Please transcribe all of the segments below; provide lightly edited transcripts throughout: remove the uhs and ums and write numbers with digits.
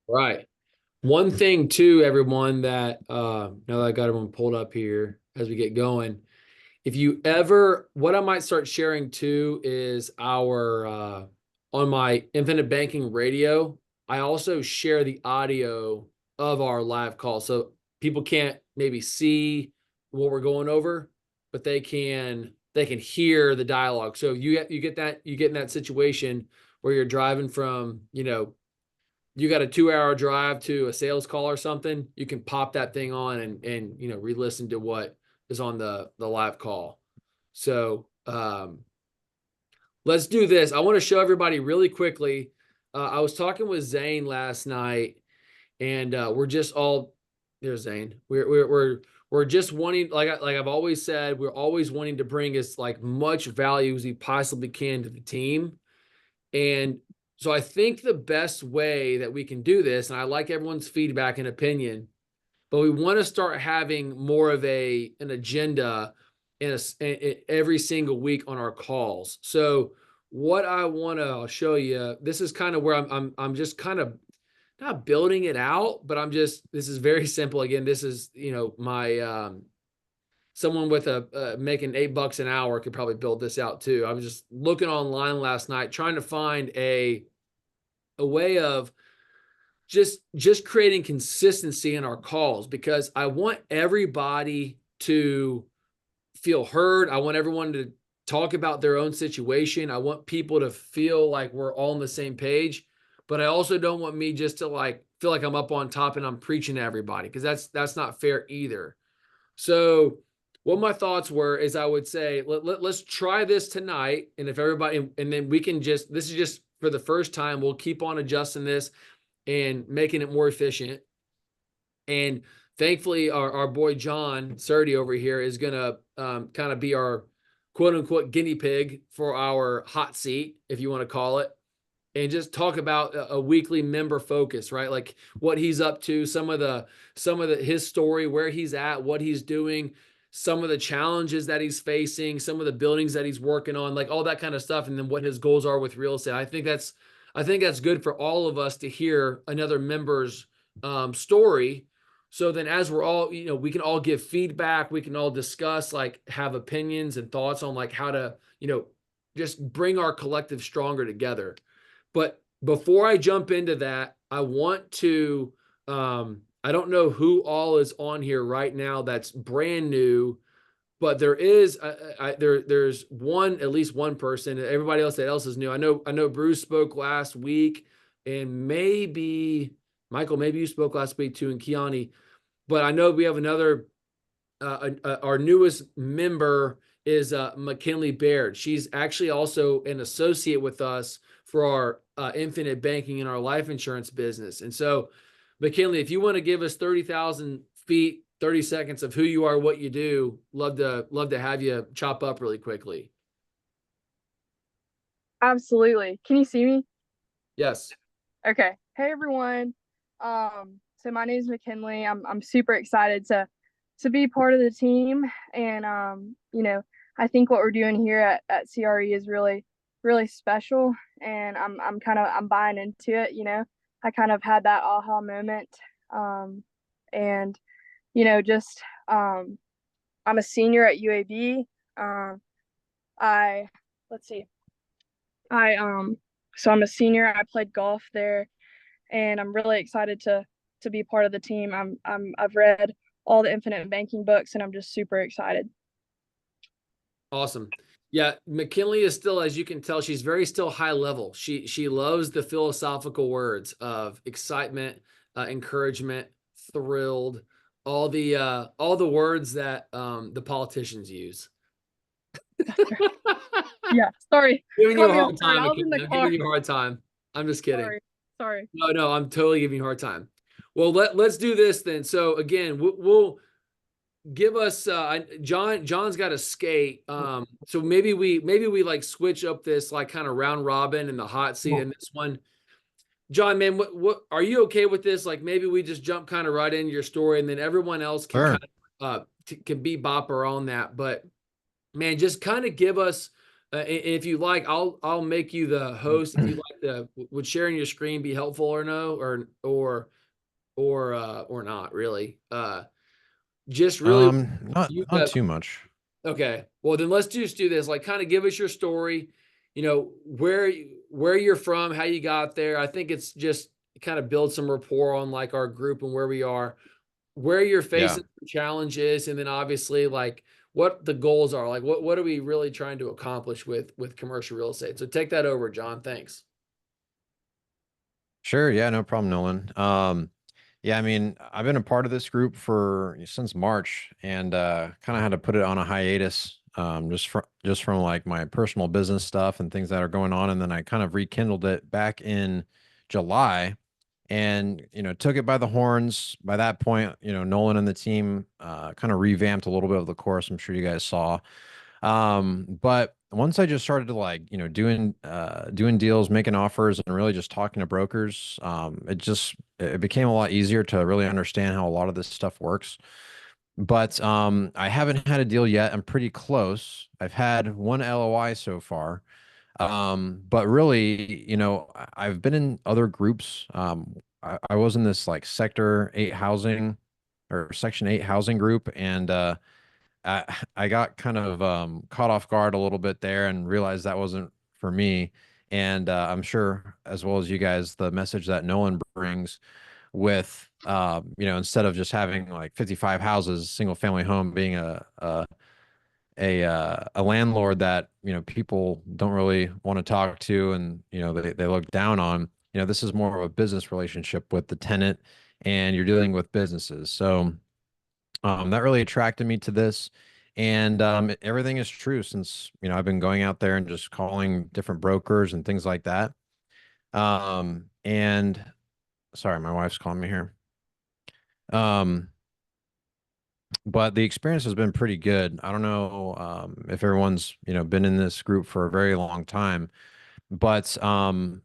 Right. One thing too, everyone, that now that I got everyone pulled up here as we get going, if you ever, what I might start sharing too is our on my infinite banking radio, I also share the audio of our live call. So people can't maybe see what we're going over, but they can hear the dialogue. So you get in that situation where you're driving from, you got a 2 hour drive to a sales call or something, you can pop that thing on and re-listen to what is on the live call. So let's do this. I want to show everybody really quickly. I was talking with Zane last night, and we're just all there's Zane. We're just wanting, like I've always said, we're always wanting to bring as like much value as we possibly can to the team. And so I think the best way that we can do this, and I like everyone's feedback and opinion, but we want to start having more of an agenda in every single week on our calls. So what I want to I'll show you, this is kind of where I'm just kind of not building it out, but this is very simple. Again, this is, my someone with a making $8 an hour could probably build this out too. I was just looking online last night trying to find a way of just creating consistency in our calls, because I want everybody to feel heard. I want everyone to talk about their own situation. I want people to feel like we're all on the same page, but I also don't want me just to like feel like I'm up on top and I'm preaching to everybody, because that's not fair either. So what my thoughts were is I would say let's try this tonight, and if everybody, and then we can just, this is just for the first time, we'll keep on adjusting this and making it more efficient. And thankfully, our boy John Surdy over here is going to kind of be our quote unquote guinea pig for our hot seat, if you want to call it, and just talk about a weekly member focus, right? Like what he's up to, some of the his story, where he's at, what he's doing, some of the challenges that he's facing, some of the buildings that he's working on, like all that kind of stuff, and then what his goals are with real estate. I think that's good for all of us to hear another member's story. So then, as we're all, we can all give feedback, we can all discuss, like have opinions and thoughts on like how to, just bring our collective stronger together. But before I jump into that, I want to, I don't know who all is on here right now that's brand new, but there is, there's at least one person. Everybody else is new. I know Bruce spoke last week, and maybe Michael, maybe you spoke last week too, and Kiani. But I know we have another, our newest member is McKinley Baird. She's actually also an associate with us for our infinite banking and our life insurance business. And so, McKinley, if you want to give us 30,000 feet, 30 seconds of who you are, what you do, love to have you chop up really quickly. Absolutely. Can you see me? Yes. Okay. Hey everyone. So my name is McKinley. I'm super excited to be part of the team, and I think what we're doing here at CRE is really special, and I'm buying into it. I kind of had that aha moment. And just I'm a senior at UAB. I let's see. I so I'm a senior. I played golf there, and I'm really excited to be part of the team. I've read all the infinite banking books, and I'm just super excited. Awesome. Yeah, McKinley is still, as you can tell, she's very still high level. She loves the philosophical words of excitement, encouragement, thrilled, all the words that the politicians use. Yeah, sorry, Giving you caught a me off hard guard. time, I was in McKinley. the I'm car. giving you a hard time. I'm just kidding. Sorry. No, I'm totally giving you a hard time. Well, let's do this then. So again, we'll give us John's got to skate. So maybe we like switch up this like kind of round robin and the hot seat in this one. John, man, what are you okay with this? Like maybe we just jump kind of right into your story, and then everyone else can Sure. kind of can be bopper on that. But man, just kind of give us If you like, I'll make you the host. If you like the would sharing your screen be helpful or no or not really. Just really Not you not too much. okay. Well, then let's just do this. Like, kind of give us your story. Where you're from, how you got there. I think it's just kind of build some rapport on like our group and where we are, where you're Yeah. facing challenges, and then obviously like what the goals are. Like, what are we really trying to accomplish with commercial real estate? So take that over, John. Thanks. Sure. Yeah, no problem, Nolan. Yeah, I mean, I've been a part of this group for since March and kind of had to put it on a hiatus just from like my personal business stuff and things that are going on. And then I kind of rekindled it back in July and, took it by the horns. By that point, Nolan and the team kind of revamped a little bit of the course. I'm sure you guys saw. But once I just started to like, doing deals, making offers and really just talking to brokers, it became a lot easier to really understand how a lot of this stuff works. But I haven't had a deal yet. I'm pretty close. I've had one LOI so far. But really, I've been in other groups. I was in this like sector 8 housing or section 8 housing group and I got kind of caught off guard a little bit there and realized that wasn't for me. And I'm sure, as well as you guys, the message that Nolan brings with, instead of just having like 55 houses, single family home being a landlord that, people don't really want to talk to and, they look down on, this is more of a business relationship with the tenant and you're dealing with businesses. So, that really attracted me to this. And everything is true since, I've been going out there and just calling different brokers and things like that. And sorry, my wife's calling me here. Um, but the experience has been pretty good. I don't know if everyone's, been in this group for a very long time, but I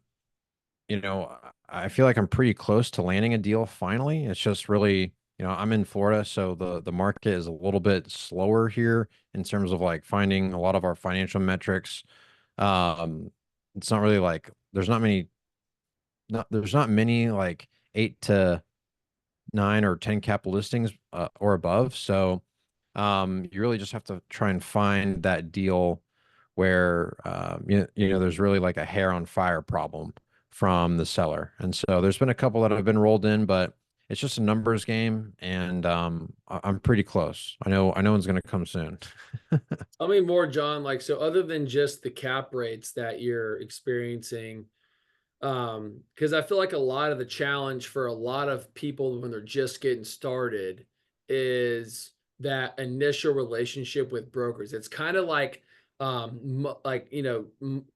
feel like I'm pretty close to landing a deal finally. It's just really, I'm in Florida, so the market is a little bit slower here in terms of like finding a lot of our financial metrics. Um, it's not really like there's not many like 8 to 9 or 10 cap listings or above. So you really just have to try and find that deal where there's really like a hair on fire problem from the seller. And so there's been a couple that have been rolled in, but it's just a numbers game, and I'm pretty close. I know one's going to come soon. Tell me more, John. Like, so other than just the cap rates that you're experiencing, because I feel like a lot of the challenge for a lot of people when they're just getting started is that initial relationship with brokers. It's kind of like like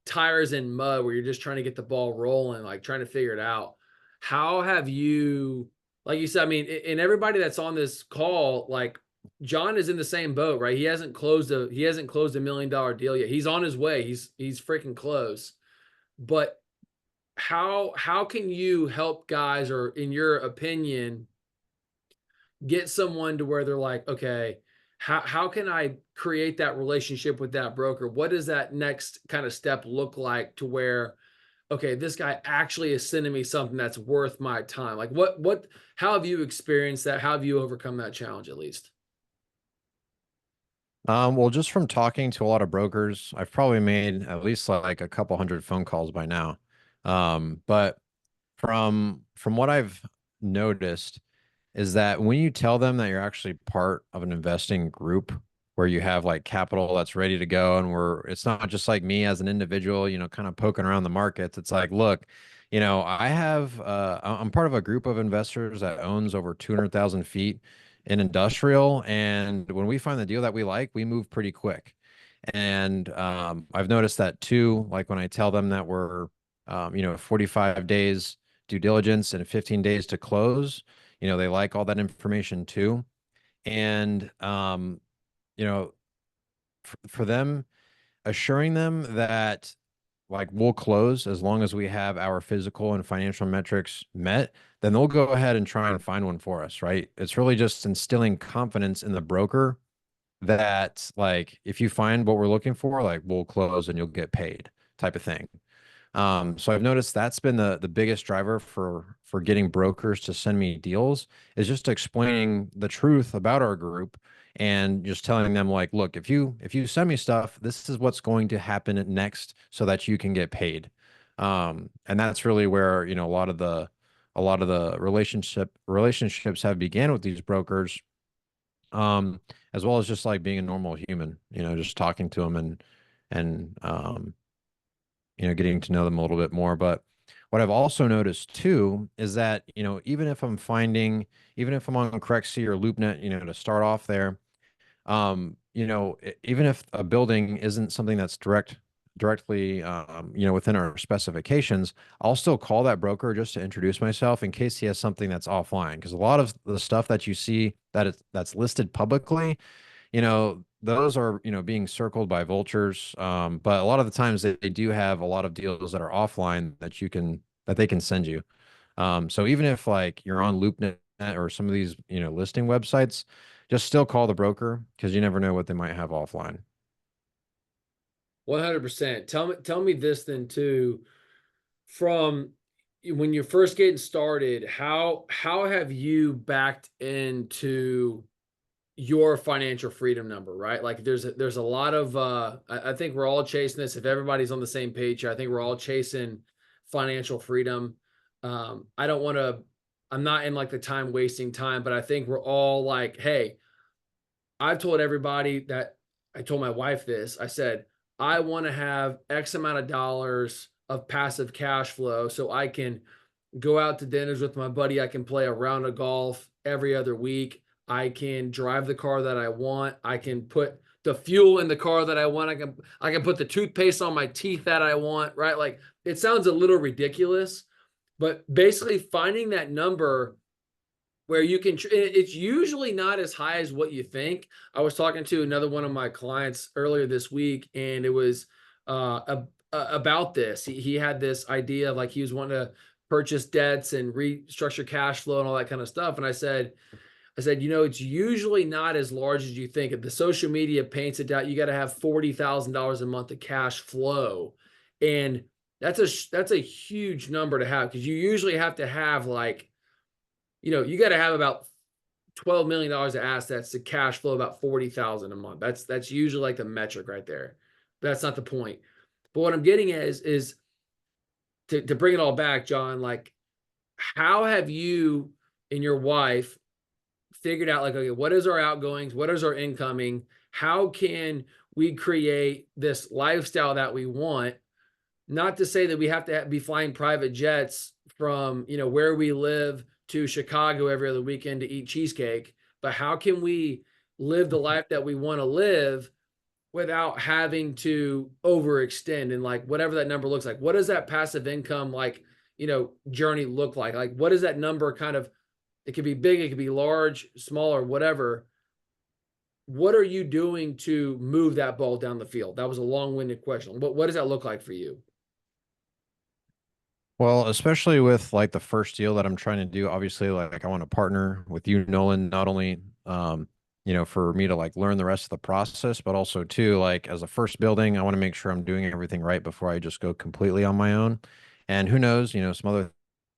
tires in mud where you're just trying to get the ball rolling, like trying to figure it out. How have you, like you said, I mean, and everybody that's on this call, like John is in the same boat, right? He hasn't closed $1 million deal yet. He's on his way. He's freaking close. But how can you help guys, or in your opinion, get someone to where they're like, okay, how can I create that relationship with that broker? What does that next kind of step look like to where, okay, this guy actually is sending me something that's worth my time? Like how have you experienced that? How have you overcome that challenge at least? Well, just from talking to a lot of brokers, I've probably made at least like a couple hundred phone calls by now. But from what I've noticed is that when you tell them that you're actually part of an investing group where you have like capital that's ready to go and it's not just like me as an individual, kind of poking around the markets. It's like, look, I'm part of a group of investors that owns over 200,000 feet in industrial. And when we find the deal that we like, we move pretty quick. And I've noticed that too, like when I tell them that we're, 45 days due diligence and 15 days to close, they like all that information too. And, you know, for them, assuring them that like we'll close as long as we have our physical and financial metrics met, then they'll go ahead and try and find one for us, right? It's really just instilling confidence in the broker that like if you find what we're looking for, like we'll close and you'll get paid type of thing. So I've noticed that's been the biggest driver for getting brokers to send me deals is just explaining the truth about our group and just telling them like, look, if you send me stuff, this is what's going to happen next so that you can get paid. And that's really where, a lot of the relationships have began with these brokers, um, as well as just like being a normal human, just talking to them and getting to know them a little bit more. But what I've also noticed too is that, even if I'm on Crexy or LoopNet, to start off there, even if a building isn't something that's directly, within our specifications, I'll still call that broker just to introduce myself in case he has something that's offline. Because a lot of the stuff that you see that's listed publicly, those are, being circled by vultures. But a lot of the times they do have a lot of deals that are offline that they can send you. So even if like you're on LoopNet or some of these, listing websites, just still call the broker because you never know what they might have offline. 100%. Tell me this then too, from when you're first getting started, how have you backed into your financial freedom number, right? Like there's a lot of I think we're all chasing this. If everybody's on the same page here, I think we're all chasing financial freedom. I don't want to, I'm not in like the time wasting time, but I think we're all like, hey, I've told everybody that, I told my wife this. I said, I want to have X amount of dollars of passive cash flow so I can go out to dinners with my buddy. I can play a round of golf every other week. I can drive the car that I want. I can put the fuel in the car that I want. I can put the toothpaste on my teeth that I want, right? Like it sounds a little ridiculous, but basically finding that number where you can, it's usually not as high as what you think. I was talking to another one of my clients earlier this week, and it was about this. He had this idea of like he was wanting to purchase debts and restructure cash flow and all that kind of stuff. And I said, it's usually not as large as you think. If the social media paints it out, you got to have $40,000 a month of cash flow, and that's a huge number to have because you usually have to have like, you got to have about $12 million of assets to cash flow about 40,000 a month. That's usually like the metric right there. That's not the point. But what I'm getting at is to bring it all back, John, like how have you and your wife figured out like, okay, what is our outgoings? What is our incoming? How can we create this lifestyle that we want? Not to say that we have to be flying private jets from, where we live to Chicago every other weekend to eat cheesecake, but how can we live the life that we want to live without having to overextend and like whatever that number looks like? What does that passive income like, journey look like? Like what does that number kind of, it could be big, it could be large, small, or whatever. What are you doing to move that ball down the field? That was a long-winded question. What does that look like for you? Well, especially with like the first deal that I'm trying to do, obviously, like I want to partner with you, Nolan, not only, for me to like learn the rest of the process, but also too, like as a first building, I want to make sure I'm doing everything right before I just go completely on my own. And who knows, some other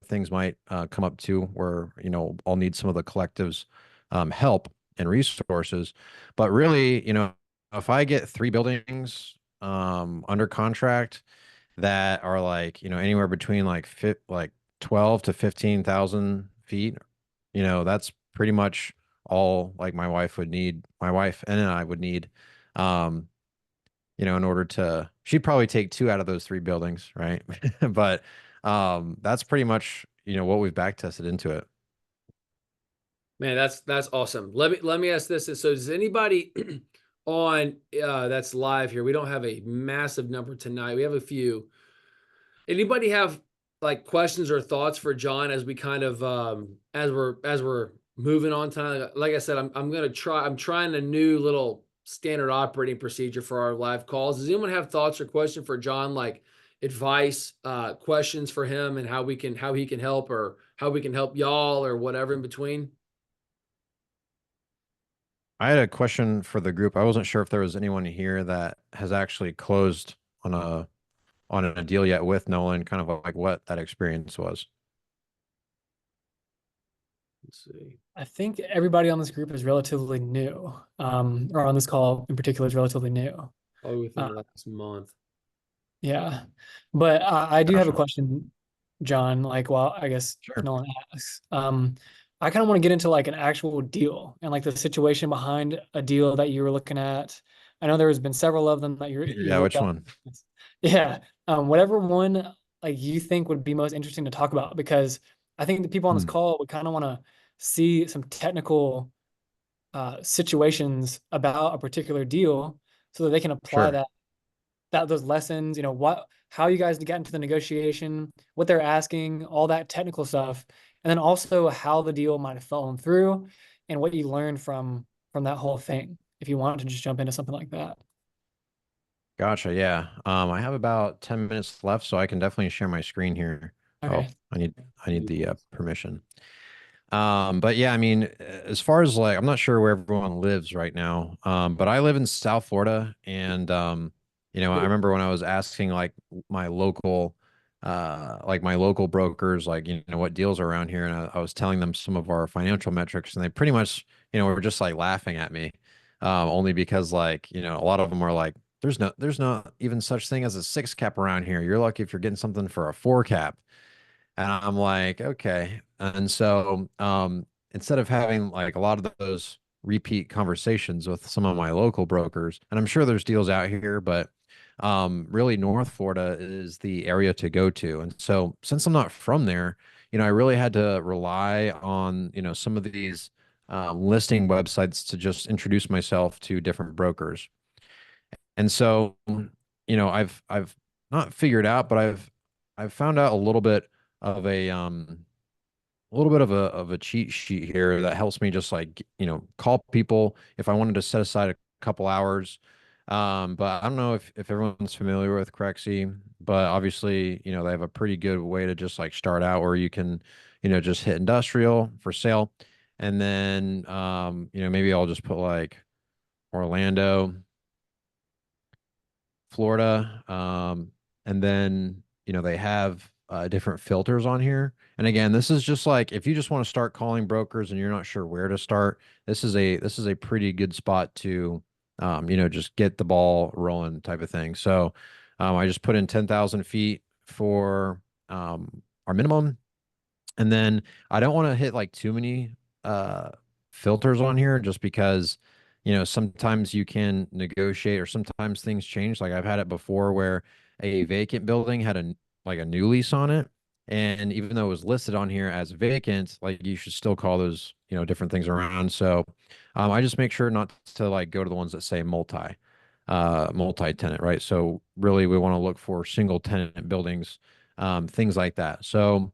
things might come up too, where, I'll need some of the collective's help and resources. But really, if I get three buildings under contract, that are like, anywhere between like 12 to 15,000 feet. That's pretty much all like my wife and I would need, um, in order to, she'd probably take two out of those three buildings, right? But that's pretty much, what we've back tested into it. Man, that's awesome. Let me ask this. So does anybody on that's live here? We don't have a massive number tonight. We have a few. Anybody have like questions or thoughts for John as we kind of as we're moving on tonight? Like I said, I'm trying a new little standard operating procedure for our live calls. Does anyone have thoughts or questions for John, like advice, questions for him and how he can help or how we can help y'all or whatever in between? I had a question for the group. I wasn't sure if there was anyone here that has actually closed on a deal yet with Nolan, kind of like what that experience was. Let's see. I think everybody on this group is relatively new, or on this call in particular is relatively new. Probably within Uh, the last month. yeah, but I do have a Gotcha. question, John. Like, well, I guess if Sure. no one asks, I kind of want to get into like an actual deal and like the situation behind a deal that you were looking at. I know there has been several of them that you Yeah, looked which at. one? Yeah, whatever one like you think would be most interesting to talk about, because I think the people on this Hmm. call would kind of want to see some technical situations about a particular deal so that they can apply Sure. those lessons, what how you guys got into the negotiation, what they're asking, all that technical stuff, and then also how the deal might have fallen through and what you learned from that whole thing. If you want to just jump into something like that. Gotcha. Yeah. I have about 10 minutes left, so I can definitely share my screen here. Oh, Okay. I need the permission. But yeah, I mean, as far as like, I'm not sure where everyone lives right now. But I live in South Florida, and I remember when I was asking my local, my local brokers, like, what deals are around here, and I was telling them some of our financial metrics, and they pretty much, were just like laughing at me, only because like, a lot of them are like, there's not even such thing as a six cap around here. You're lucky if you're getting something for a four cap. And I'm like, okay. And so instead of having like a lot of those repeat conversations with some of my local brokers, and I'm sure there's deals out here, but really North Florida is the area to go to. And so since I'm not from there, I really had to rely on, some of these listing websites to just introduce myself to different brokers. And so, I've not figured out, but I've found out of a little bit of a cheat sheet here that helps me just like, call people if I wanted to set aside a couple hours. But I don't know if everyone's familiar with Crexy, but obviously, they have a pretty good way to just like start out where you can, just hit industrial for sale. And then maybe I'll just put like Orlando, Florida. And then, they have different filters on here. And again, this is just like if you just want to start calling brokers and you're not sure where to start, this is a pretty good spot to just get the ball rolling type of thing. So I just put in 10,000 feet for our minimum. And then I don't want to hit like too many uh filters on here just because sometimes you can negotiate or sometimes things change. Like I've had it before where a vacant building had a new lease on it. And even though it was listed on here as vacant, like you should still call those, different things around. So I just make sure not to like go to the ones that say multi-tenant, right? So really we want to look for single tenant buildings, things like that. So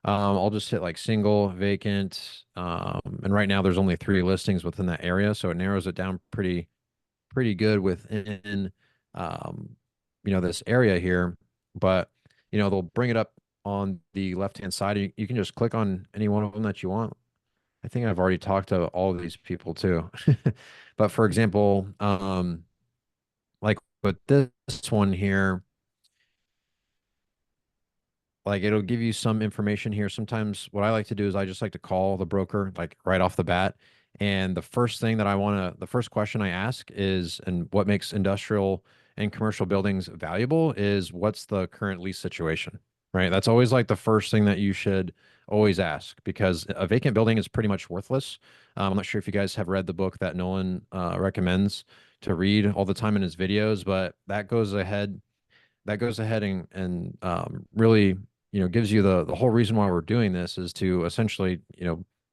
I'll just hit like single, vacant. And right now there's only 3 listings within that area, so it narrows it down pretty good within this area here. But they'll bring it up on the left-hand side. You can just click on any one of them that you want. I think I've already talked to all of these people too. But for example, like with this one here, like it'll give you some information here. Sometimes what I like to do is I just like to call the broker like right off the bat. And the first question I ask is, and what makes industrial and commercial buildings valuable is what's the current lease situation, right? That's always like the first thing that you should always ask because a vacant building is pretty much worthless. I'm not sure if you guys have read the book that Nolan recommends to read all the time in his videos, but that goes ahead and really gives you the whole reason why we're doing this is to essentially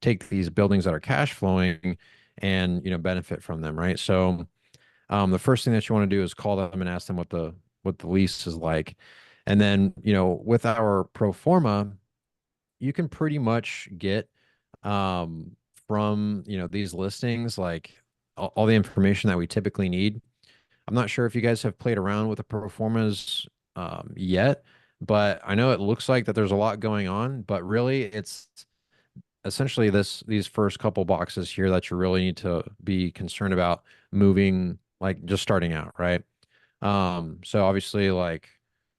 take these buildings that are cash flowing and benefit from them, right? So the first thing that you want to do is call them and ask them what the lease is like. And then with our pro forma you can pretty much get um from these listings like all the information that we typically need. I'm not sure if you guys have played around with the performers yet, but I know it looks like that there's a lot going on, but really it's essentially these first couple boxes here that you really need to be concerned about moving, like just starting out, right? So obviously, like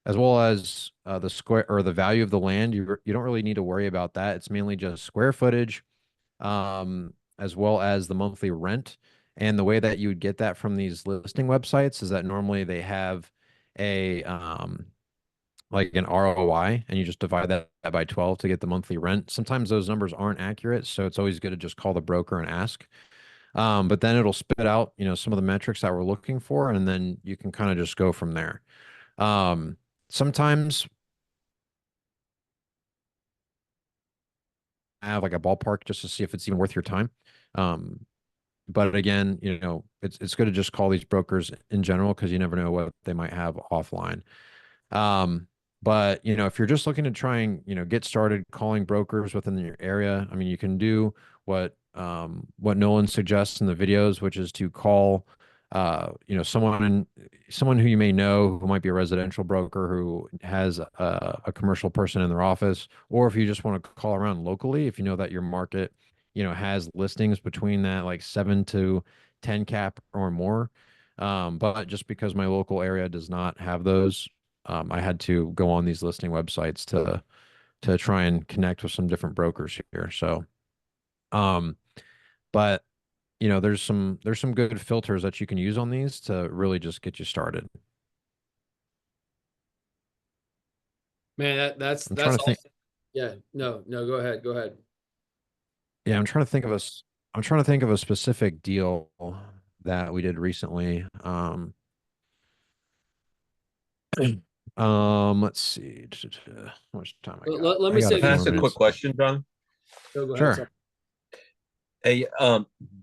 as well as the square or the value of the land, you don't really need to worry about that. It's mainly just square footage, as well as the monthly rent. And the way that you would get that from these listing websites is that normally they have a like an ROI, and you just divide that by 12 to get the monthly rent. Sometimes those numbers aren't accurate, so it's always good to just call the broker and ask. But then it'll spit out, some of the metrics that we're looking for, and then you can kind of just go from there. Sometimes I have like a ballpark just to see if it's even worth your time. Um, but again, it's good to just call these brokers in general because you never know what they might have offline. Um, but if you're just looking to try and, get started calling brokers within your area, I mean, you can do what Nolan suggests in the videos, which is to call, someone who you may know who might be a residential broker who has a commercial person in their office, or if you just want to call around locally, if you know that your market, has listings between that like 7 to 10 cap or more. But just because my local area does not have those, I had to go on these listing websites to try and connect with some different brokers here. So, um, but there's some good filters that you can use on these to really just get you started. Man, I'm trying that's to think. awesome. Yeah, no, no, go ahead, go ahead. Yeah, I'm trying to think of a specific deal that we did recently. Let's see. How much time I got? Let I me got a say Can I few this. more ask a quick minutes. question, John? No, go ahead. Sure. Sorry. Hey,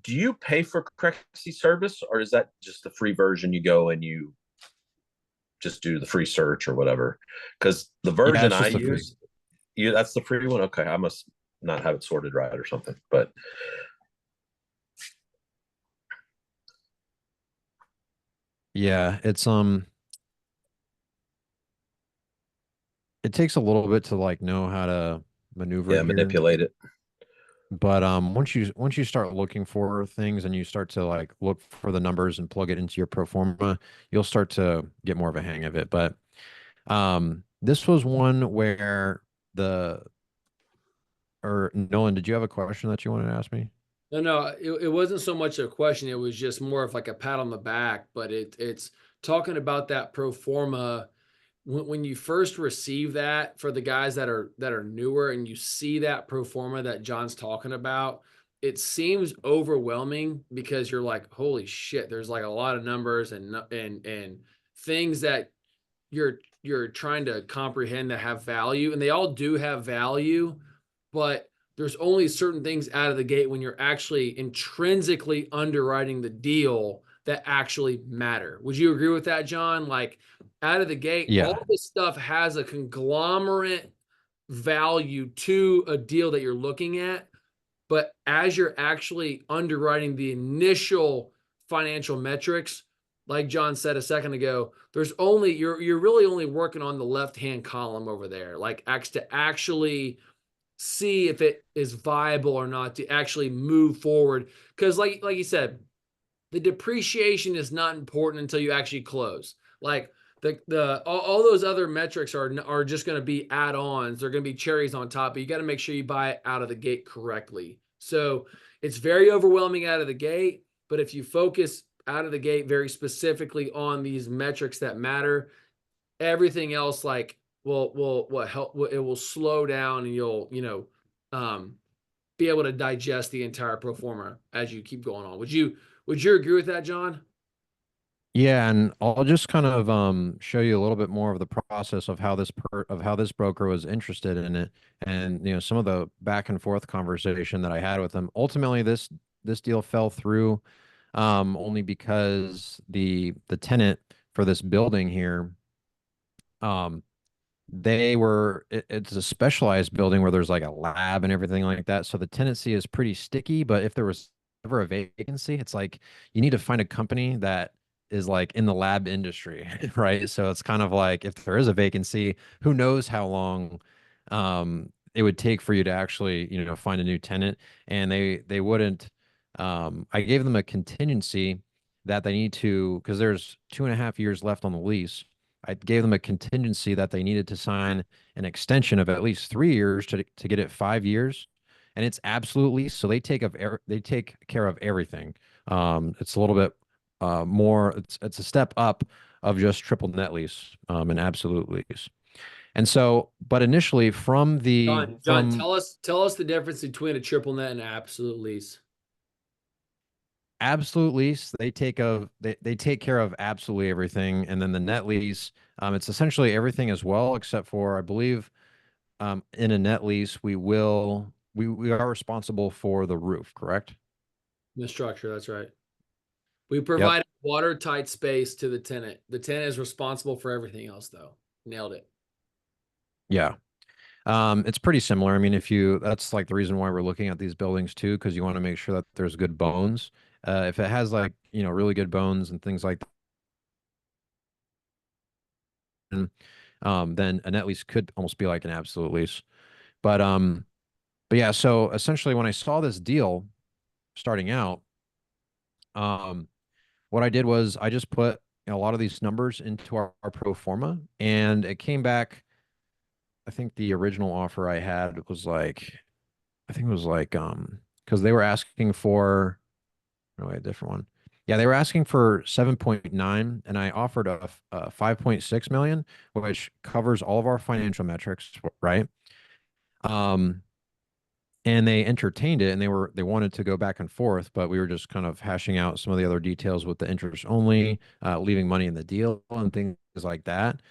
do you pay for Crexy service, or is that just the free version? You go and you just do the free search or whatever? Because the Yeah, version it's I just the free. use, that's the free one. Okay, I must not have it sorted right or something. But Yeah, it takes a little bit to like know how to maneuver yeah, it here. manipulate it. But once you start looking for things and you start to like look for the numbers and plug it into your pro forma, you'll start to get more of a hang of it. But this was one where the or Nolan, did you have a question that you wanted to ask me? No, no, it wasn't so much a question. It was just more of like a pat on the back. But it's talking about that pro forma when you first receive that for the guys that are newer and you see that pro forma that John's talking about. It seems overwhelming because you're like, holy shit, there's like a lot of numbers and things that you're trying to comprehend that have value, and they all do have value, but there's only certain things out of the gate when you're actually intrinsically underwriting the deal that actually matter. Would you agree with that, John? Like out of the gate, all Yeah. this stuff has a conglomerate value to a deal that you're looking at. But as you're actually underwriting the initial financial metrics, like John said a second ago, there's only you're really only working on the left-hand column over there, like to actually see if it is viable or not to actually move forward. Because like you said, the depreciation is not important until you actually close. Like the all those other metrics are just going to be add-ons. They're going to be cherries on top, but you got to make sure you buy it out of the gate correctly. So it's very overwhelming out of the gate, but if you focus out of the gate very specifically on these metrics that matter, everything else like will help. It will slow down, and you'll um, be able to digest the entire pro forma as you keep going on. Would you agree with that, John? Yeah, and I'll just kind of show you a little bit more of the process of how this broker was interested in it, and some of the back and forth conversation that I had with him. Ultimately, this deal fell through only because the tenant for this building here, um it's a specialized building where there's like a lab and everything like that. So the tenancy is pretty sticky, but if there was ever a vacancy, it's like you need to find a company that is like in the lab industry, right? So it's kind of like if there is a vacancy, who knows how long it would take for you to actually, find a new tenant. And they wouldn't, I gave them a contingency that they need to, because there's 2.5 years left on the lease. I gave them a contingency that they needed to sign an extension of at least 3 years to get it 5 years. And it's absolute lease. So they take care of everything. It's a little bit more, it's a step up of just triple net lease, an absolute lease. And so, but initially John, tell us the difference between a triple net and an absolute lease. absolute lease, they take care of absolutely everything. And then the net lease, it's essentially everything as well, except for, I believe, in a net lease, we are responsible for the roof, correct? The structure, that's right. We Yep. provide watertight space to the tenant. The tenant is responsible for everything else, though. Nailed it. Yeah. It's pretty similar. I mean, that's like the reason why we're looking at these buildings too, because you want to make sure that there's good bones. If it has like, really good bones and things like that, then a net lease could almost be like an absolute lease. But, but yeah, so essentially when I saw this deal starting out, um, what I did was I just put a lot of these numbers into our pro forma, and it came back. I think the original offer I had was like, I think it was like, because they were asking for, no, wait, a different one. Yeah, they were asking for 7.9, and I offered a 5.6 million, which covers all of our financial metrics, right? Um, and they entertained it, and they wanted to go back and forth, but we were just kind of hashing out some of the other details with the interest only, leaving money in the deal and things like that.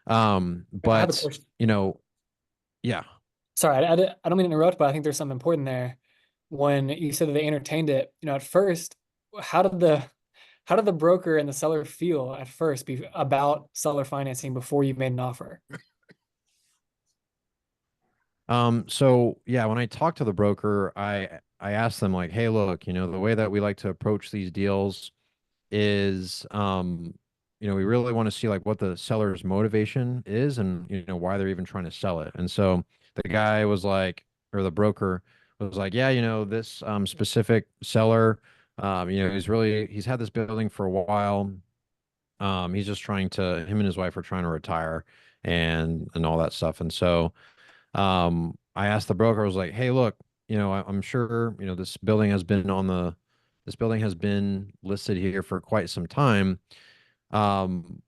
I have a But question. yeah. Sorry, I don't mean to interrupt, but I think there's something important there. When you said that they entertained it, at first, how did the how did the broker and the seller feel at first about seller financing before you made an offer? So yeah, when I talked to the broker, I asked them like, hey, look, the way that we like to approach these deals is, we really want to see like what the seller's motivation is and, why they're even trying to sell it. And so the guy was like, or the broker was like, yeah, this specific seller, he's had this building for a while. He's just him and his wife are trying to retire and all that stuff. And so, I asked the broker, I was like, hey, look, I'm sure, this building has been listed here for quite some time. Um,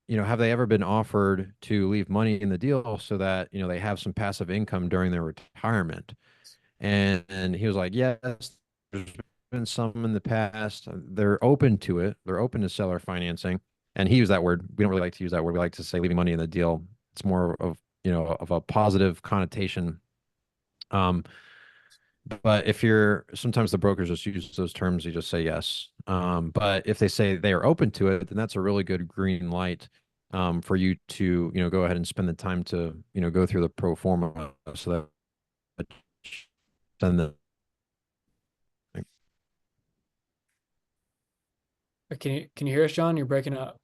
have they ever been offered to leave money in the deal so that, they have some passive income during their retirement? And he was like, yes, there's been some in the past. They're open to it. They're open to seller financing. And he used that word. We don't really like to use that word. We like to say leaving money in the deal. It's more of a positive connotation. Um, but if sometimes the brokers just use those terms, you just say yes. But if they say they are open to it, then that's a really good green light, for you to, go ahead and spend the time to, go through the pro forma so that then Can you hear us, John? You're breaking up.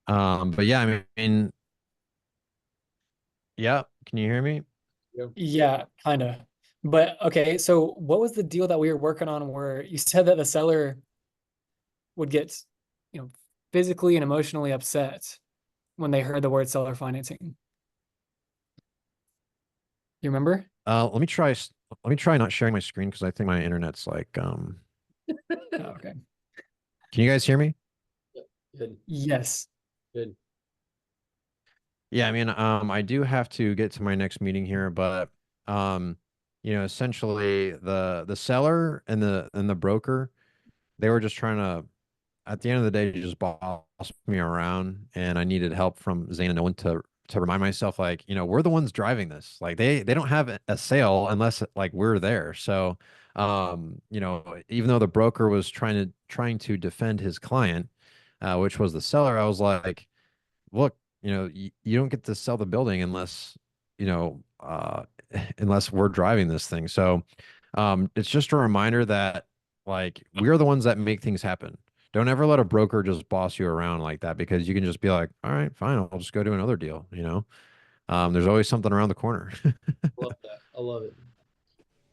but yeah, I mean, yeah, can you hear me? Yeah, kind of. But okay, so what was the deal that we were working on where you said that the seller would get, you know, physically and emotionally upset when they heard the word seller financing? You remember? Let me try not sharing my screen because I think my internet's like, Oh, okay. can you guys hear me? Good. Yes. Good. Yeah, I mean, I do have to get to my next meeting here, but essentially the seller and the broker, they were just trying to, at the end of the day, just boss me around, and I needed help from Zane and Nolan to remind myself, like, we're the ones driving this. Like they don't have a sale unless like we're there. So, even though the broker was trying to defend his client, which was the seller, I was like, look, you don't get to sell the building unless, you know, uh, unless we're driving this thing. So, it's just a reminder that like we're the ones that make things happen. Don't ever let a broker just boss you around like that, because you can just be like, all right, fine, I'll just go do another deal, there's always something around the corner. Love that. I love it.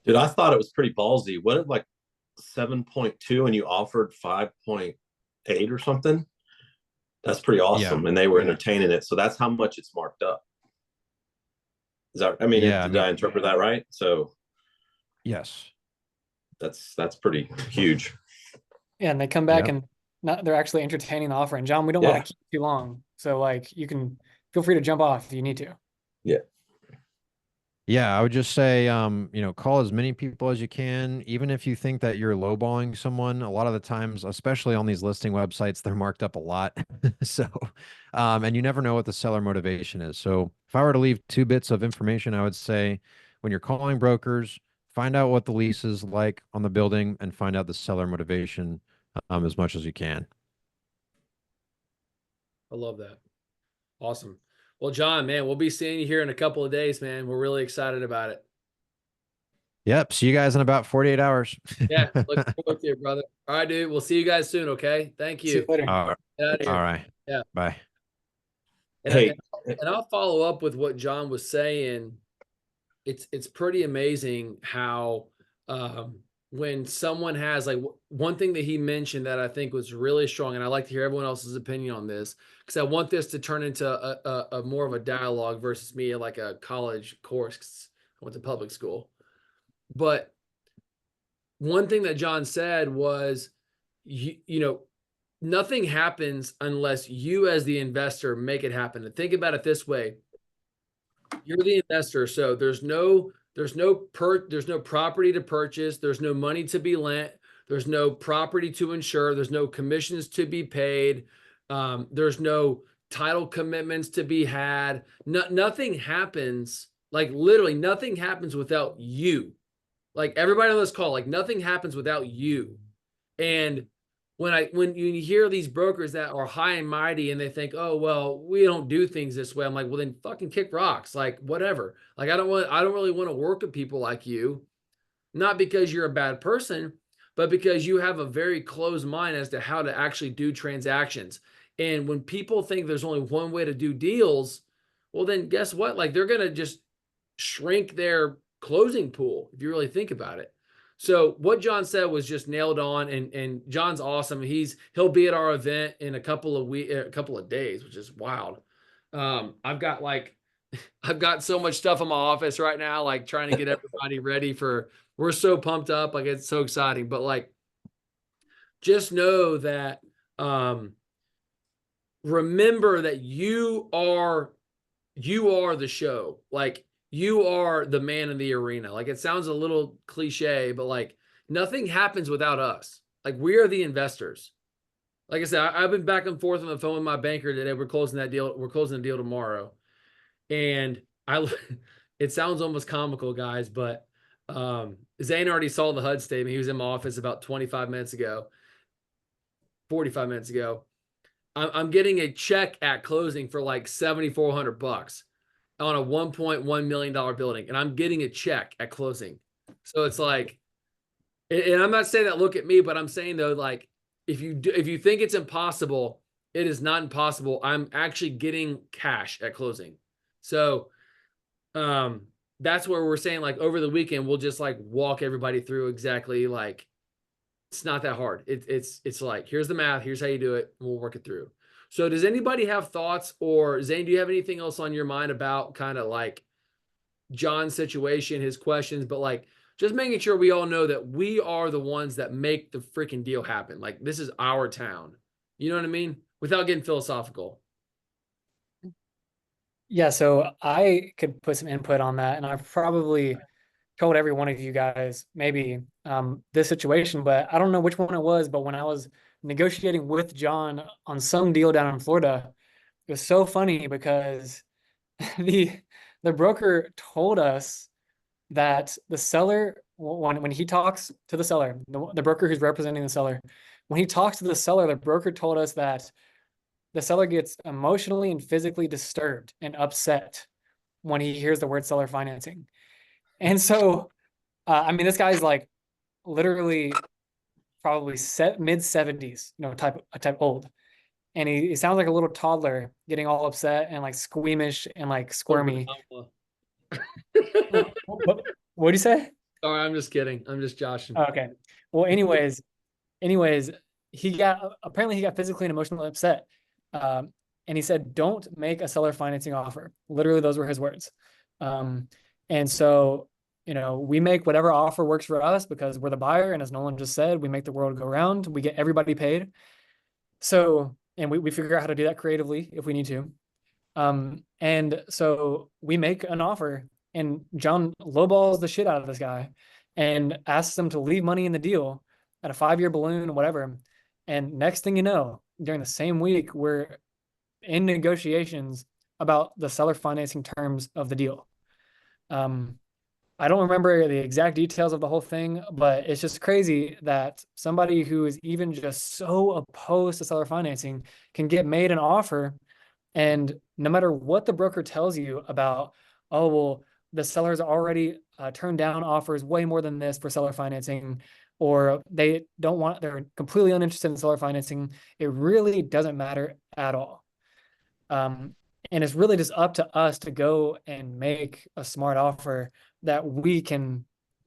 Dude, I thought it was pretty ballsy. What if like 7.2 and you offered 5.8 or something? That's pretty Yeah. awesome. And they were entertaining it. So that's how much it's marked up. Is that, I mean, Yeah. did I interpret that right? So Yes. that's pretty huge. Yeah, and they come back Yep. and they're actually entertaining the offer. And John, we don't Yeah. want to keep you too long. So like you can feel free to jump off if you need to. Yeah. Yeah, I would just say, call as many people as you can, even if you think that you're lowballing someone. A lot of the times, especially on these listing websites, they're marked up a lot. So, and you never know what the seller motivation is. So, if I were to leave 2 bits of information, I would say when you're calling brokers, find out what the lease is like on the building and find out the seller motivation as much as you can. I love that. Awesome. Well, John, man, we'll be seeing you here in a couple of days, man. We're really excited about it. Yep. See you guys in about 48 hours. Yeah, looking forward to it, brother. All right, dude. We'll see you guys soon. Okay. Thank See you you. later. All right. Get out of here. All right. Yeah. Bye. And, Hey, and I'll follow up with what John was saying. It's pretty amazing how when someone has like one thing that he mentioned that I think was really strong, and I'd like to hear everyone else's opinion on this because I want this to turn into a more of a dialogue versus me like a college course. 'Cause I went to public school, but one thing that John said was, nothing happens unless you as the investor make it happen. And think about it this way. You're the investor, so there's no property to purchase, there's no money to be lent, there's no property to insure, there's no commissions to be paid, there's no title commitments to be had. Nothing happens, like literally nothing happens without you. Like everybody on this call, like nothing happens without you. And when you hear these brokers that are high and mighty and they think, oh well, we don't do things this way, I'm like, well then fucking kick rocks, like whatever. Like I don't really want to work with people like you, not because you're a bad person, but because you have a very closed mind as to how to actually do transactions. And when people think there's only one way to do deals, well then guess what? Like they're gonna just shrink their closing pool if you really think about it. So what John said was just nailed on, and John's awesome. He'll be at our event in a couple of days, which is wild. I've got so much stuff in my office right now, like trying to get everybody ready for. We're so pumped up, like it's so exciting. But like, just know that remember that you are the show. Like you are the man in the arena. Like it sounds a little cliche, but like nothing happens without us. Like we are the investors. Like I said, I've been back and forth on the phone with my banker today. We're closing that deal. We're closing the deal tomorrow. And it sounds almost comical, guys, but Zane already saw the HUD statement. He was in my office about 45 minutes ago, 45 minutes ago. I'm getting a check at closing for like $7,400 on a $1.1 million building, and I'm getting a check at closing. So it's like, and I'm not saying that look at me, but I'm saying though, like if you think it's impossible, it is not impossible. I'm actually getting cash at closing. So that's where we're saying like over the weekend we'll just like walk everybody through exactly, like it's not that hard. It's like here's the math, here's how you do it, and we'll work it through. So does anybody have thoughts, or Zane, do you have anything else on your mind about kind of like John's situation, his questions, but like just making sure we all know that we are the ones that make the freaking deal happen. Like this is our town. You know what I mean? Without getting philosophical. Yeah, so I could put some input on that, and I've probably told every one of you guys maybe this situation, but I don't know which one it was. But when I was negotiating with John on some deal down in Florida, it was so funny because the broker told us that the seller, when he talks to the seller, the broker who's representing the seller, when he talks to the seller, the broker told us that the seller gets emotionally and physically disturbed and upset when he hears the word seller financing. And so, I mean, this guy's like literally probably mid 70s, type old. and he sounds like a little toddler getting all upset and like squeamish and like squirmy. What do you say? Sorry, I'm just kidding. I'm just joshing. Okay. Well, anyways, apparently he got physically and emotionally upset. And he said, don't make a seller financing offer. Literally, those were his words. And so, we make whatever offer works for us because we're the buyer. And as Nolan just said, we make the world go round. We get everybody paid. So, and we figure out how to do that creatively if we need to. And so we make an offer, and John lowballs the shit out of this guy and asks him to leave money in the deal at a 5-year balloon or whatever. And next thing you know, during the same week, we're in negotiations about the seller financing terms of the deal. I don't remember the exact details of the whole thing, but it's just crazy that somebody who is even just so opposed to seller financing can get made an offer. And no matter what the broker tells you about, oh, well, the seller's already turned down offers way more than this for seller financing, or they're completely uninterested in seller financing, it really doesn't matter at all. And it's really just up to us to go and make a smart offer that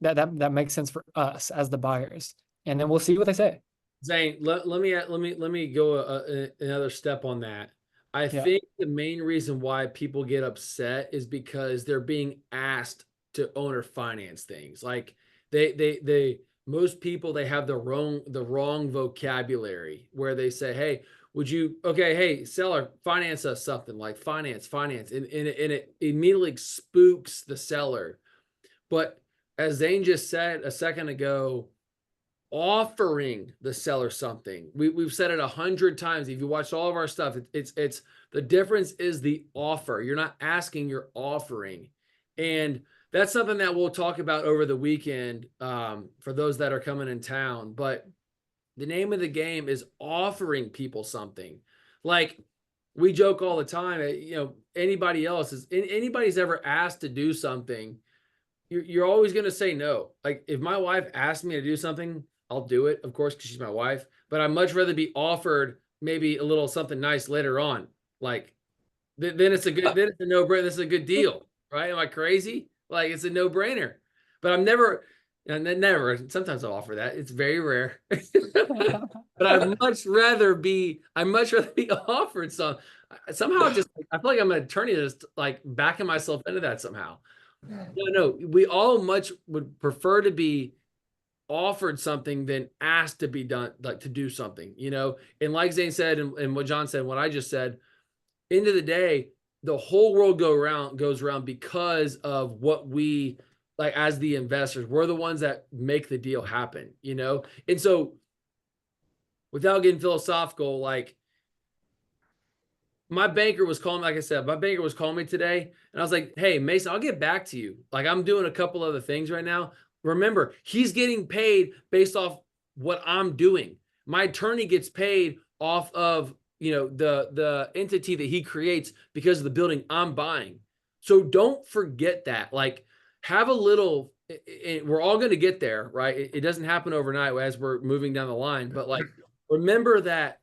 that makes sense for us as the buyers, and then we'll see what they say. Zane, let me go another step on that. I think the main reason why people get upset is because they're being asked to owner finance things. Like most people, they have the wrong vocabulary where they say, hey, hey, seller, finance us something, like finance. And it immediately spooks the seller. But as Zane just said a second ago, offering the seller something. We've said it 100 times. If you watch all of our stuff, it's the difference is the offer. You're not asking, you're offering. And that's something that we'll talk about over the weekend for those that are coming in town. But the name of the game is offering people something. Like we joke all the time, anybody's ever asked to do something, you're always going to say no. Like if my wife asks me to do something, I'll do it, of course, because she's my wife. But I'd much rather be offered maybe a little something nice later on. Like then it's a no-brainer. This is a good deal, right? Am I crazy? Like it's a no-brainer. But I'm never, and then never. Sometimes I'll offer that. It's very rare. But I'd much rather be offered some. Somehow, I feel like I'm an attorney, just like backing myself into that somehow. No, we all much would prefer to be offered something than asked to be done, like to do something, And like Zane said, and what John said, and what I just said, end of the day, the whole world goes around because of what we like as the investors. We're the ones that make the deal happen, And so, without getting philosophical, like my banker was calling, like I said, my banker was calling me today, and I was like, hey, Mason, I'll get back to you. Like I'm doing a couple other things right now. Remember, he's getting paid based off what I'm doing. My attorney gets paid off of, the entity that he creates because of the building I'm buying. So don't forget that. Like have a little, we're all going to get there, right? It doesn't happen overnight as we're moving down the line, but like remember that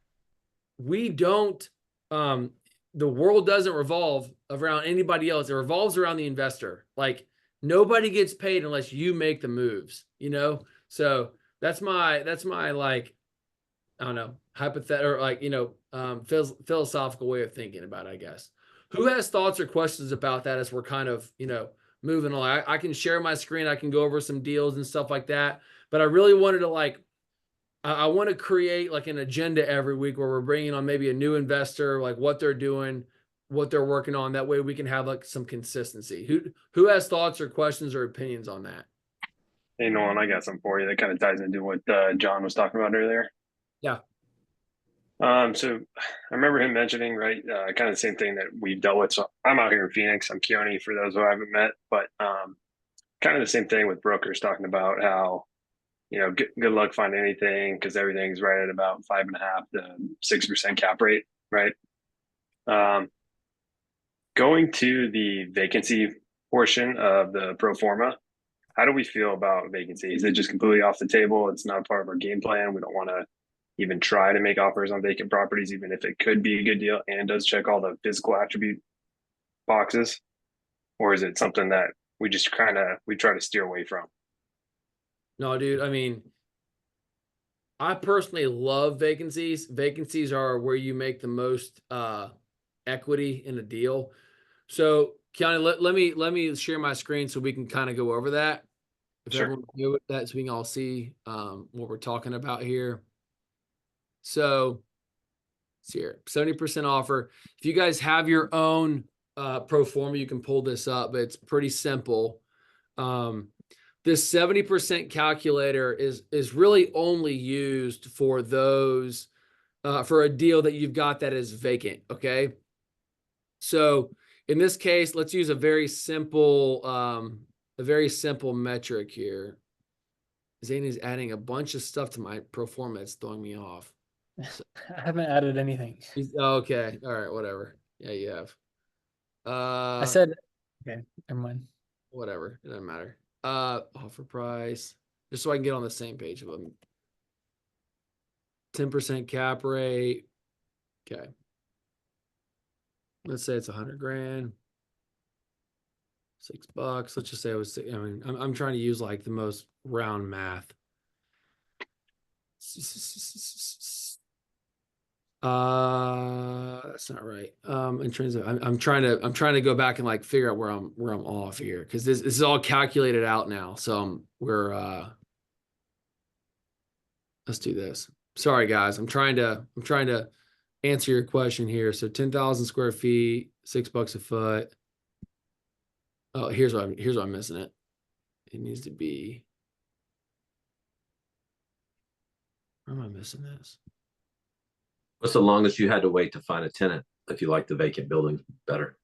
we don't, the world doesn't revolve around anybody else. It revolves around the investor. Like nobody gets paid unless you make the moves, So that's my like, I don't know, hypothetical, or like, philosophical way of thinking about it, I guess. Who has thoughts or questions about that as we're kind of, moving on? I can share my screen. I can go over some deals and stuff like that. But I really wanted to I want to create like an agenda every week where we're bringing on maybe a new investor, like what they're doing, what they're working on. That way we can have like some consistency. Who has thoughts or questions or opinions on that? Hey, Nolan, I got something for you that kind of ties into what John was talking about earlier. Yeah. So I remember him mentioning, right, kind of the same thing that we've dealt with. So I'm out here in Phoenix. I'm Keone for those who I haven't met, but kind of the same thing with brokers talking about how, good luck finding anything because everything's right at about 5.5 to 6% cap rate, right? Going to the vacancy portion of the pro forma, how do we feel about vacancy? Is it just completely off the table? It's not part of our game plan. We don't want to, even try to make offers on vacant properties, even if it could be a good deal and does check all the physical attribute boxes? Or is it something that we just we try to steer away from? No, dude, I mean, I personally love vacancies. Vacancies are where you make the most equity in a deal. So, Keanu, let me share my screen so we can kind of go over that. If Sure. everyone can do it, that so we can all see what we're talking about here. So, it's here, 70% offer. If you guys have your own pro forma, you can pull this up, but it's pretty simple. This 70% calculator is really only used for those for a deal that you've got that is vacant. Okay. So in this case, let's use a very simple metric here. Zane is adding a bunch of stuff to my pro forma. It's throwing me off. So, I haven't added anything. okay. All right. Whatever. Yeah, you have. I said, okay, never mind. Whatever. It doesn't matter. Offer price. Just so I can get on the same page of them. 10% cap rate. Okay. Let's say it's 100 grand. $6. Let's just say it was. I mean, I'm trying to use like the most round math. That's not right. In terms of, I'm trying to go back and like figure out where I'm off here because this is all calculated out now. So let's do this. Sorry guys, I'm trying to answer your question here. So 10,000 square feet, $6 a foot. Oh, here's what I'm missing it. It needs to be. Where am I missing this? What's the longest you had to wait to find a tenant if you like the vacant building better?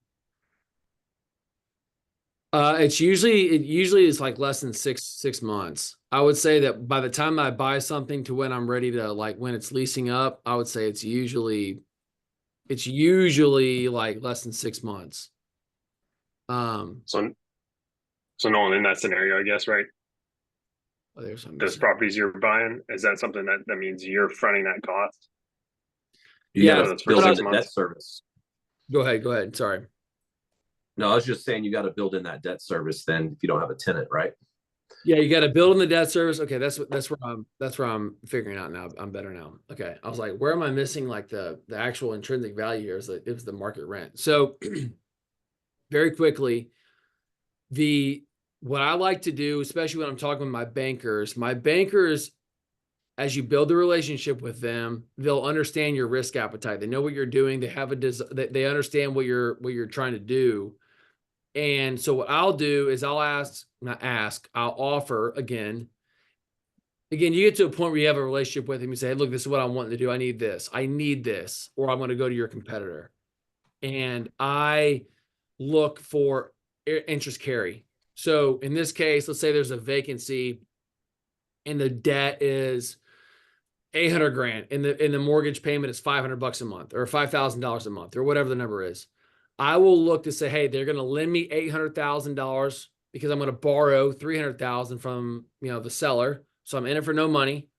It usually is like less than six months. I would say that by the time I buy something to when I'm ready to like when it's leasing up, I would say it's usually like less than 6 months. So Nolan, in that scenario, I guess, right? Oh, there's some Those properties you're buying, is that something that means you're fronting that cost? You Yeah, got those to build first in 6 the months? debt service. Go ahead. Sorry. No, I was just saying you got to build in that debt service then if you don't have a tenant, right? Yeah, you got to build in the debt service. Okay, that's where I'm figuring out now. I'm better now. Okay, I was like, where am I missing like the actual intrinsic value here? It was the market rent. So very quickly, what I like to do, especially when I'm talking with my bankers, as you build the relationship with them, they'll understand your risk appetite. They know what you're doing. They have they understand what you're trying to do. And so what I'll do is I'll offer again. Again, you get to a point where you have a relationship with him. You say, hey, look, this is what I want to do. I need this, or I'm going to go to your competitor. And I look for interest carry. So in this case, let's say there's a vacancy and the debt is 800 grand and the mortgage payment is $500 a month or $5,000 a month or whatever the number is. I will look to say, hey, they're going to lend me $800,000 because I'm going to borrow 300,000 from, the seller. So I'm in it for no money.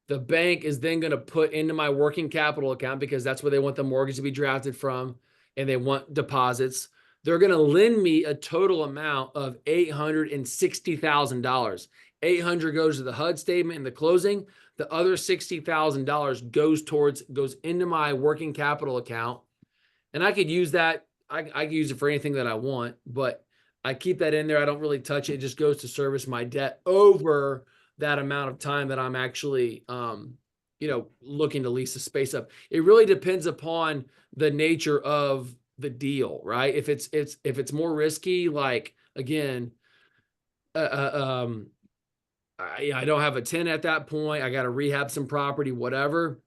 The bank is then going to put into my working capital account because that's where they want the mortgage to be drafted from and they want deposits. They're going to lend me a total amount of $860,000. 800 goes to the HUD statement and the closing. The other $60,000 goes into my working capital account. And I could use that. I could use it for anything that I want, but I keep that in there. I don't really touch it. It just goes to service my debt over that amount of time that I'm actually, looking to lease the space up. It really depends upon the nature of the deal, right? If it's more risky, like again, I don't have a tenant at that point. I got to rehab some property, whatever.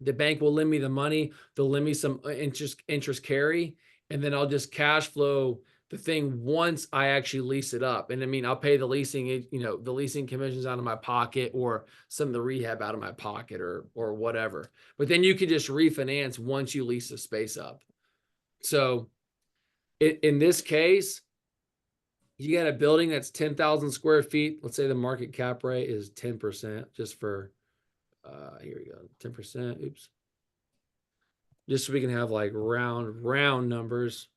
The bank will lend me the money. They'll lend me some interest carry, and then I'll just cash flow the thing once I actually lease it up. And I mean, I'll pay the leasing, the leasing commissions out of my pocket or some of the rehab out of my pocket or whatever. But then you can just refinance once you lease the space up. So in this case, you got a building that's 10,000 square feet. Let's say the market cap rate is 10%, just for Here we go. 10%. Oops. Just so we can have like round numbers.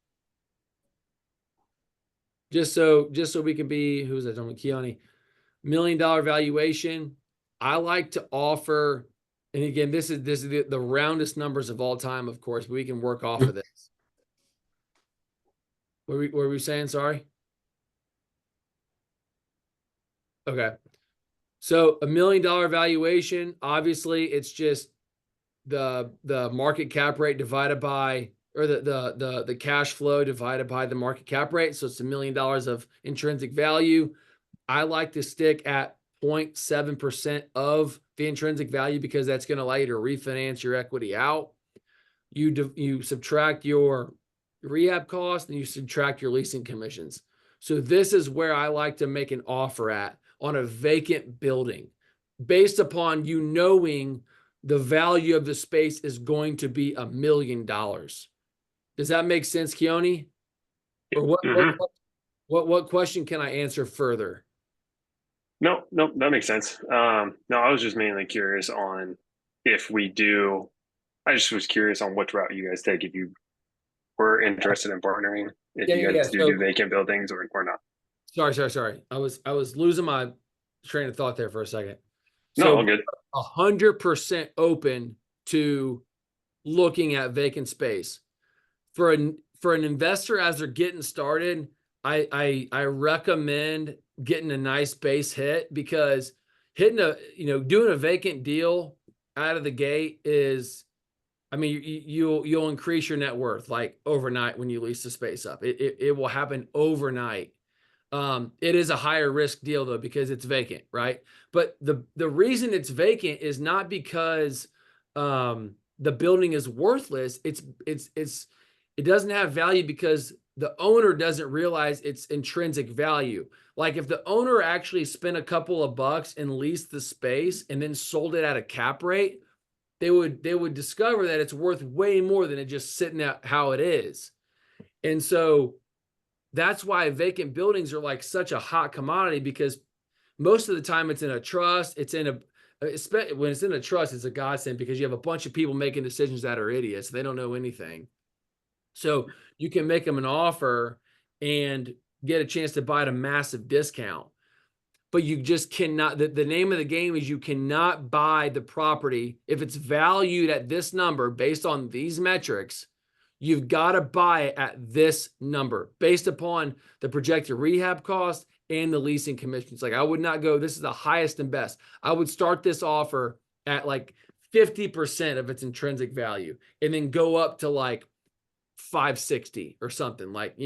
Just so we can be, who's that? Keone. $1 million valuation. I like to offer, and again, this is the roundest numbers of all time, of course, but we can work off of this. What were we saying? Sorry. Okay. So $1 million valuation, obviously it's just the market cap rate divided by, or the cash flow divided by the market cap rate. So it's $1 million of intrinsic value. I like to stick at 0.7% of the intrinsic value because that's going to allow you to refinance your equity out. You subtract your rehab cost and you subtract your leasing commissions. So this is where I like to make an offer at on a vacant building based upon you knowing the value of the space is going to be $1 million. Does that make sense, Keone? Or what question can I answer further? No, that makes sense. No, I was just mainly curious on if we do. I just was curious on which route you guys take if you were interested in partnering. If you guys do vacant buildings or not. Sorry. I was losing my train of thought there for a second. No, all good. 100% open to looking at vacant space for an investor as they're getting started. I recommend getting a nice base hit because hitting doing a vacant deal out of the gate is, I mean, you'll increase your net worth like overnight when you lease the space up. It will happen overnight. It is a higher risk deal though because it's vacant, right? But the reason it's vacant is not because the building is worthless. It doesn't have value because the owner doesn't realize its intrinsic value. Like if the owner actually spent a couple of bucks and leased the space and then sold it at a cap rate, they would discover that it's worth way more than it just sitting at how it is. And so that's why vacant buildings are like such a hot commodity because most of the time it's in a trust. When it's in a trust, it's a godsend because you have a bunch of people making decisions that are idiots. They don't know anything. So you can make them an offer and get a chance to buy at a massive discount. But you just cannot, the name of the game is you cannot buy the property. If it's valued at this number based on these metrics, you've got to buy it at this number based upon the projected rehab cost and the leasing commissions. Like I would not go, this is the highest and best. I would start this offer at like 50% of its intrinsic value and then go up to like 560 or something like,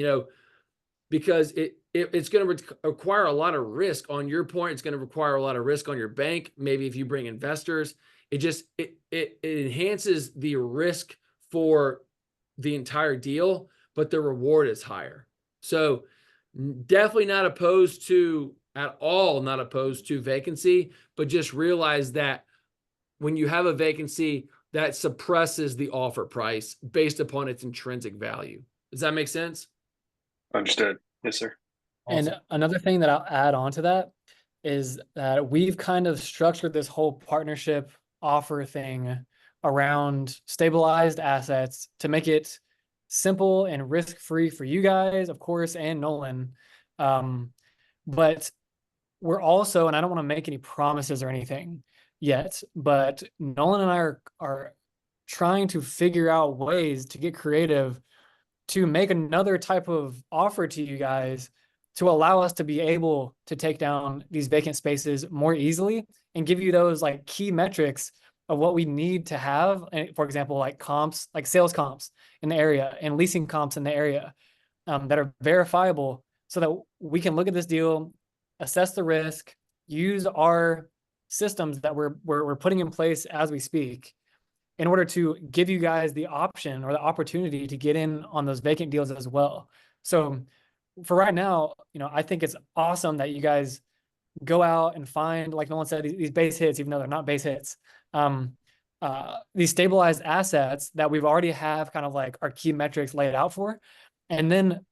because it's going to require a lot of risk on your point. It's going to require a lot of risk on your bank. Maybe if you bring investors, it enhances the risk for the entire deal, but the reward is higher. So definitely not opposed to vacancy, but just realize that when you have a vacancy, that suppresses the offer price based upon its intrinsic value. Does that make sense? Understood. Yes, sir. Awesome. And another thing that I'll add on to that is that we've kind of structured this whole partnership offer thing around stabilized assets to make it simple and risk-free for you guys, of course, and Nolan. But we're also, and I don't want to make any promises or anything yet, but Nolan and I are trying to figure out ways to get creative to make another type of offer to you guys to allow us to be able to take down these vacant spaces more easily and give you those like key metrics of what we need to have. And for example, like comps, like sales comps in the area and leasing comps in the area that are verifiable so that we can look at this deal, assess the risk, use our systems that we're putting in place as we speak in order to give you guys the option or the opportunity to get in on those vacant deals as well. So for right now, I think it's awesome that you guys go out and find, like Nolan said, these base hits, even though they're not base hits, these stabilized assets that we've already have kind of like our key metrics laid out for. And then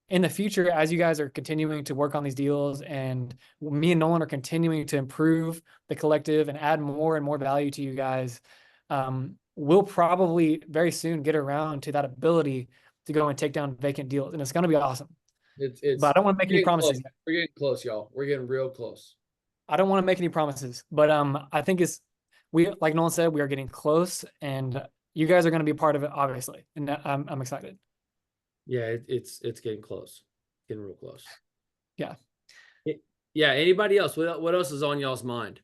in the future, as you guys are continuing to work on these deals, and me and Nolan are continuing to improve the collective and add more and more value to you guys, we'll probably very soon get around to that ability to go and take down vacant deals, and it's going to be awesome. But I don't want to make any promises yet. We're getting close, y'all. We're getting real close. I don't want to make any promises, but I think like Nolan said, we are getting close, and you guys are going to be a part of it, obviously, and I'm excited. Yeah, it's getting close, getting real close. Yeah. Yeah. Anybody else? What else is on y'all's mind?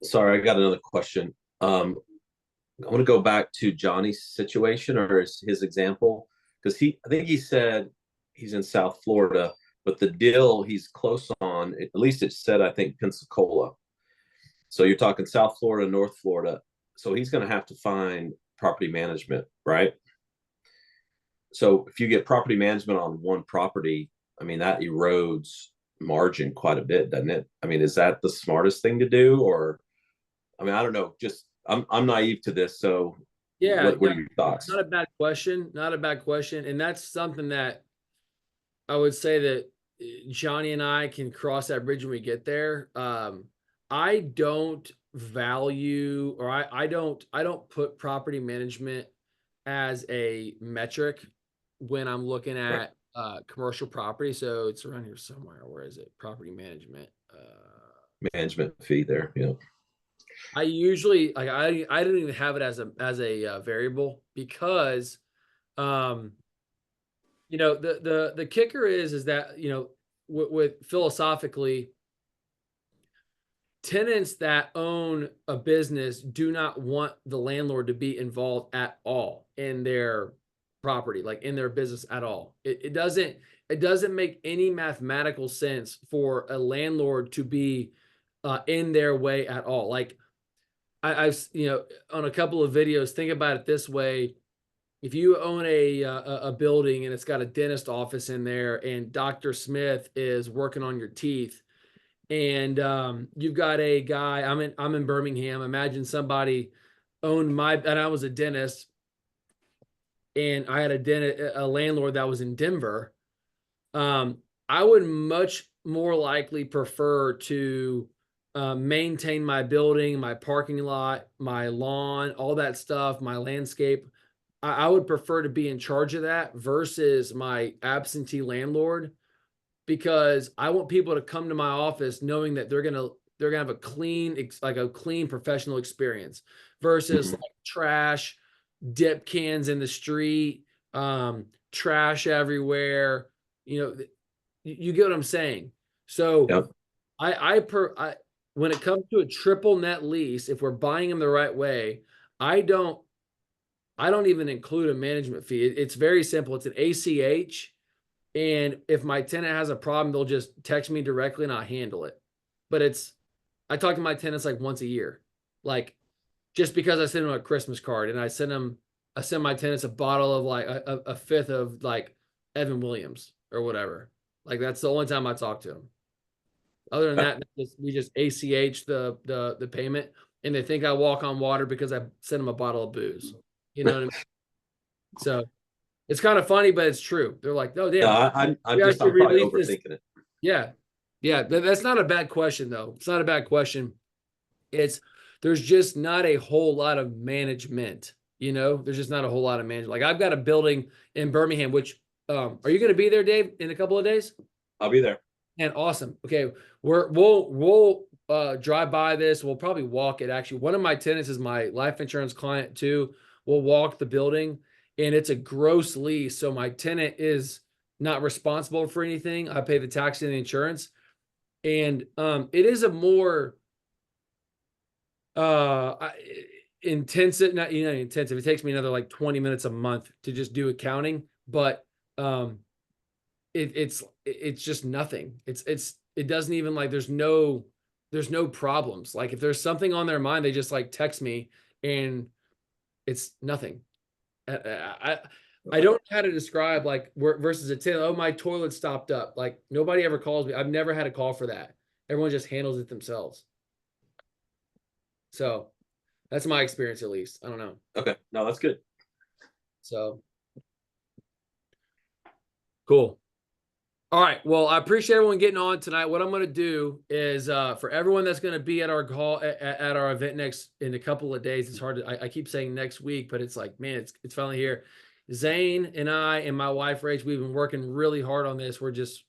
Sorry, I got another question. I want to go back to Johnny's situation or his example, because I think he said he's in South Florida, but the deal he's close on, at least it said, I think, Pensacola. So you're talking South Florida, North Florida. So he's going to have to find property management, right? So if you get property management on one property, I mean, that erodes margin quite a bit, doesn't it? I mean, is that the smartest thing to do? Or, I mean, I don't know. Just I'm naive to this. So yeah, what are your thoughts? Not a bad question. Not a bad question. And that's something that I would say that Johnny and I can cross that bridge when we get there. I don't value, or I don't put property management as a metric when I'm looking at commercial property. So it's around here somewhere. Where is it? Property management. Management fee there. Yeah. I usually I don't even have it as a variable because you know the kicker is that you know with philosophically, tenants that own a business do not want the landlord to be involved at all in their property, like in their business at all. It doesn't make any mathematical sense for a landlord to be in their way at all. Like I've you know on a couple of videos, think about it this way: if you own a building and it's got a dentist office in there, and Dr. Smith is working on your teeth, and you've got a guy. I'm in Birmingham. Imagine somebody owned and I was a dentist, and I had a landlord that was in Denver. I would much more likely prefer to maintain my building, my parking lot, my lawn, all that stuff, my landscape. I would prefer to be in charge of that versus my absentee landlord, because I want people to come to my office knowing that they're gonna have a clean professional experience versus like trash, dip cans in the street, trash everywhere. You know, you get what I'm saying. So Yep. I when it comes to a triple net lease, if we're buying them the right way, I don't even include a management fee. It's very simple. It's an ACH. And if my tenant has a problem, they'll just text me directly and I'll handle it. But I talk to my tenants like once a year. Like, just because I send them a Christmas card, and I send my tenants a bottle of like a fifth of like Evan Williams or whatever. Like, that's the only time I talk to them. Other than that, we just ACH the payment, and they think I walk on water because I sent them a bottle of booze. You know what I mean? So it's kind of funny, but it's true. They're like, "Oh, damn, No, I'm probably overthinking it. Yeah. Yeah. That's not a bad question, though. It's not a bad question. There's just not a whole lot of management. There's just not a whole lot of management. Like, I've got a building in Birmingham, which, are you going to be there, Dave, in a couple of days? I'll be there. And awesome. Okay. We'll drive by this. We'll probably walk it. Actually, one of my tenants is my life insurance client too. We'll walk the building, and it's a gross lease. So my tenant is not responsible for anything. I pay the tax and the insurance. And it is a more intensive, not intensive. It takes me another like 20 minutes a month to just do accounting, but it's just nothing. It doesn't even, like, there's no problems. Like, if there's something on their mind, they just like text me, and it's nothing. I don't know how to describe, like, versus a tenant. Oh, my toilet stopped up. Like, nobody ever calls me. I've never had a call for that. Everyone just handles it themselves. So that's my experience, at least. I don't know. Okay. No, that's good. So Cool. All right. Well, I appreciate everyone getting on tonight. What I'm going to do is for everyone that's going to be at our call at our event next in a couple of days. It's hard to I keep saying next week, but it's like, man, it's finally here. Zane and I and my wife Rach, we've been working really hard on this. We're just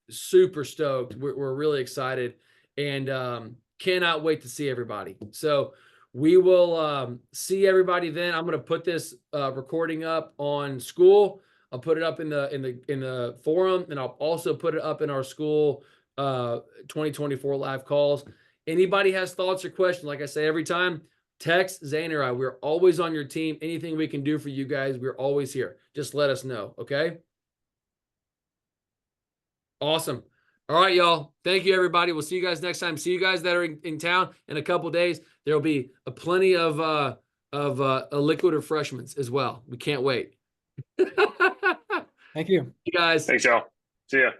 super stoked. We're really excited and cannot wait to see everybody. So we will see everybody then. I'm going to put this recording up on school. I'll put it up in the forum, and I'll also put it up in our school 2024 live calls. Anybody has thoughts or questions, like I say every time, text Zane or I. We're always on your team. Anything we can do for you guys, we're always here. Just let us know, okay? Awesome. All right, y'all. Thank you, everybody. We'll see you guys next time. See you guys that are in town in a couple days. There'll be plenty of liquid refreshments as well. We can't wait. Thank you. You guys. Thanks, y'all. See ya.